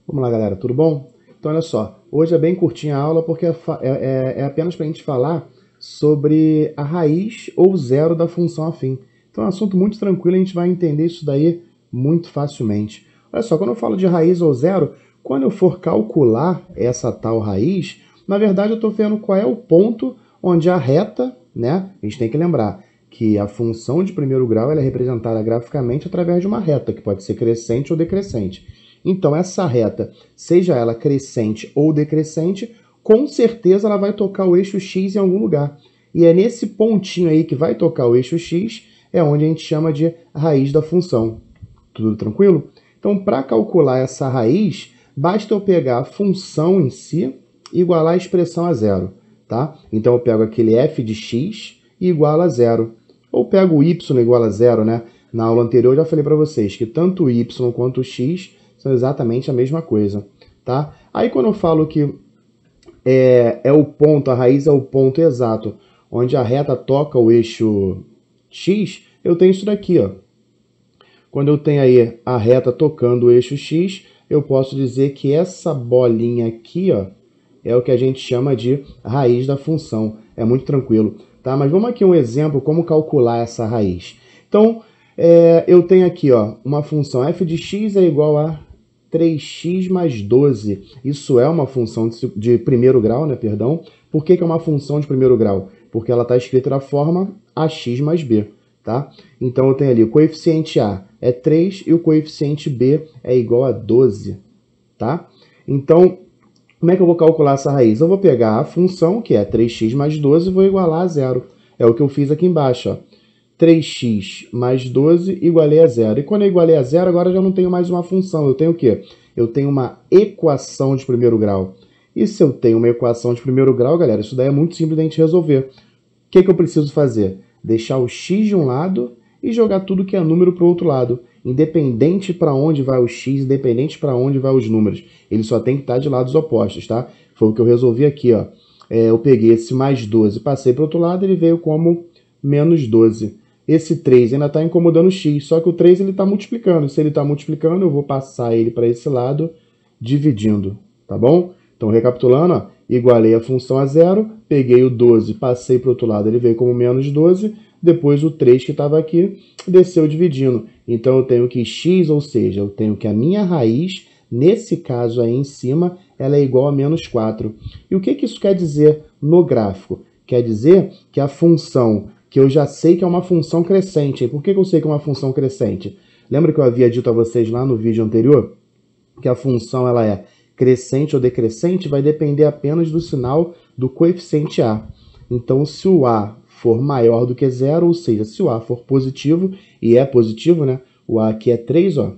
Vamos lá, galera, tudo bom? Então, olha só, hoje é bem curtinha a aula porque é apenas para a gente falar sobre a raiz ou zero da função afim. Então, é um assunto muito tranquilo, a gente vai entender isso daí muito facilmente. Olha só, quando eu falo de raiz ou zero, quando eu for calcular essa tal raiz, na verdade eu estou vendo qual é o ponto onde a reta, né? A gente tem que lembrar que a função de primeiro grau ela é representada graficamente através de uma reta, que pode ser crescente ou decrescente. Então, essa reta, seja ela crescente ou decrescente, com certeza ela vai tocar o eixo x em algum lugar. E é nesse pontinho aí que vai tocar o eixo x, é onde a gente chama de raiz da função. Tudo tranquilo? Então, para calcular essa raiz, basta eu pegar a função em si e igualar a expressão a zero. Tá? Então, eu pego aquele f de x e igualo a zero. Ou pego o y igual a zero, né? Na aula anterior eu já falei para vocês que tanto o y quanto o x são exatamente a mesma coisa, tá? Aí quando eu falo que é o ponto, a raiz é o ponto exato onde a reta toca o eixo x, eu tenho isso daqui, ó. Quando eu tenho aí a reta tocando o eixo x, eu posso dizer que essa bolinha aqui, ó, é o que a gente chama de raiz da função. É muito tranquilo, tá? Mas vamos aqui um exemplo como calcular essa raiz. Então, eu tenho aqui, ó, uma função f de x é igual a 3x mais 12. Isso é uma função de primeiro grau, né? Perdão. Por que é uma função de primeiro grau? Porque ela está escrita da forma ax mais b, tá? Então eu tenho ali o coeficiente a é 3 e o coeficiente b é igual a 12, tá? Então, como é que eu vou calcular essa raiz? Eu vou pegar a função, que é 3x mais 12, e vou igualar a zero. É o que eu fiz aqui embaixo, ó. 3x mais 12 igualei a zero. E quando eu igualei a zero, agora eu já não tenho mais uma função. Eu tenho o quê? Eu tenho uma equação de primeiro grau. E se eu tenho uma equação de primeiro grau, galera, isso daí é muito simples da gente resolver. O que eu preciso fazer? Deixar o x de um lado e jogar tudo que é número para o outro lado. Independente para onde vai o x, independente para onde vai os números. Ele só tem que estar de lados opostos, tá? Foi o que eu resolvi aqui, ó. Eu peguei esse mais 12, passei para o outro lado, ele veio como menos 12. Esse 3 ainda está incomodando o x, só que o 3 está multiplicando. Se ele está multiplicando, eu vou passar ele para esse lado, dividindo, tá bom? Então, recapitulando, ó, igualei a função a zero, peguei o 12, passei para o outro lado, ele veio como menos 12, depois o 3 que estava aqui, desceu dividindo. Então, eu tenho que x, ou seja, eu tenho que a minha raiz, nesse caso aí em cima, ela é igual a menos 4. E o que isso quer dizer no gráfico? Quer dizer que a função que eu já sei que é uma função crescente. E por que eu sei que é uma função crescente? Lembra que eu havia dito a vocês lá no vídeo anterior que a função ela é crescente ou decrescente? Vai depender apenas do sinal do coeficiente a. Então, se o a for maior do que zero, ou seja, se o a for positivo, e é positivo, né? O a aqui é 3, ó.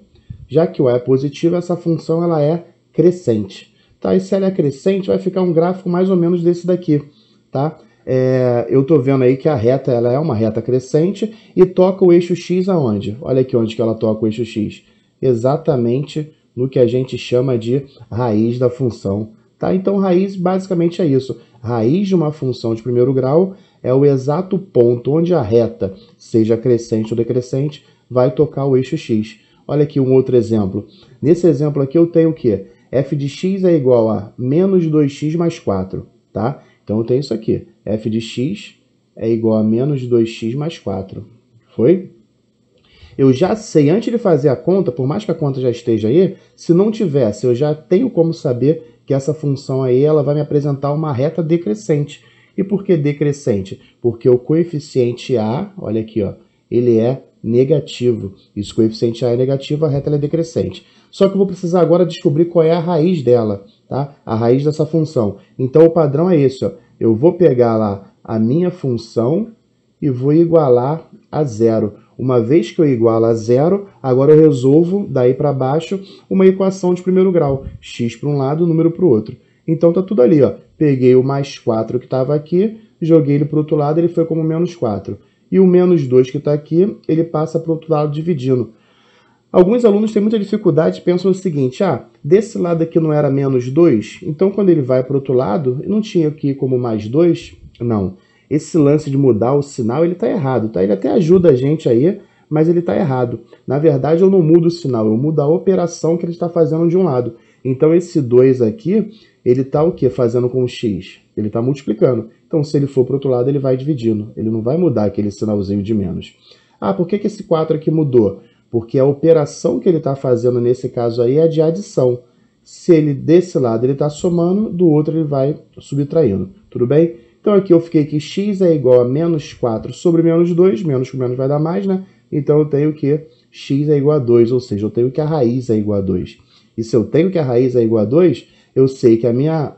Já que o a é positivo, essa função ela é crescente. Tá? E se ela é crescente, vai ficar um gráfico mais ou menos desse daqui, tá? Eu estou vendo aí que a reta ela é uma reta crescente e toca o eixo x aonde? Olha aqui onde que ela toca o eixo x. Exatamente no que a gente chama de raiz da função. Tá? Então, raiz basicamente é isso. Raiz de uma função de primeiro grau é o exato ponto onde a reta, seja crescente ou decrescente, vai tocar o eixo x. Olha aqui um outro exemplo. Nesse exemplo aqui eu tenho o quê? F de x é igual a menos 2x mais 4. Tá? Então eu tenho isso aqui. F de x é igual a menos 2x mais 4. Foi? Eu já sei, antes de fazer a conta, por mais que a conta já esteja aí, se não tivesse, eu já tenho como saber que essa função aí ela vai me apresentar uma reta decrescente. E por que decrescente? Porque o coeficiente a, olha aqui, ó, ele é negativo. E se o coeficiente a é negativo, a reta é decrescente. Só que eu vou precisar agora descobrir qual é a raiz dela, tá? A raiz dessa função. Então o padrão é esse, ó. Eu vou pegar lá a minha função e vou igualar a zero. Uma vez que eu igualo a zero, agora eu resolvo, daí para baixo, uma equação de primeiro grau. X para um lado, número para o outro. Então tá tudo ali, ó. Peguei o mais 4 que estava aqui, joguei ele para o outro lado, ele foi como menos 4. E o menos 2 que está aqui, ele passa para o outro lado dividindo. Alguns alunos têm muita dificuldade e pensam o seguinte, desse lado aqui não era menos 2, então quando ele vai para o outro lado, não tinha aqui como mais 2? Não. Esse lance de mudar o sinal, ele está errado, tá? Ele até ajuda a gente aí, mas ele está errado. Na verdade, eu não mudo o sinal, eu mudo a operação que ele está fazendo de um lado. Então esse 2 aqui, ele está o quê? Fazendo com o x? Ele está multiplicando. Então se ele for para o outro lado, ele vai dividindo. Ele não vai mudar aquele sinalzinho de menos. Ah, por que esse 4 aqui mudou? Porque a operação que ele está fazendo nesse caso aí é de adição. Se ele desse lado ele está somando, do outro ele vai subtraindo. Tudo bem? Então aqui eu fiquei que x é igual a menos 4 sobre menos 2. Menos com menos vai dar mais, né? Então eu tenho que x é igual a 2, ou seja, eu tenho que a raiz é igual a 2. E se eu tenho que a raiz é igual a 2, eu sei que a minha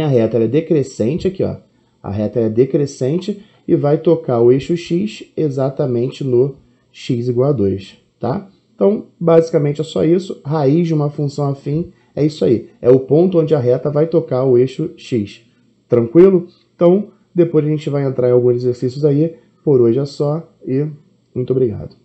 reta é decrescente aqui, ó. A reta é decrescente e vai tocar o eixo x exatamente no x igual a 2, tá? Então, basicamente é só isso. Raiz de uma função afim é isso aí. É o ponto onde a reta vai tocar o eixo x. Tranquilo? Então, depois a gente vai entrar em alguns exercícios aí. Por hoje é só e muito obrigado.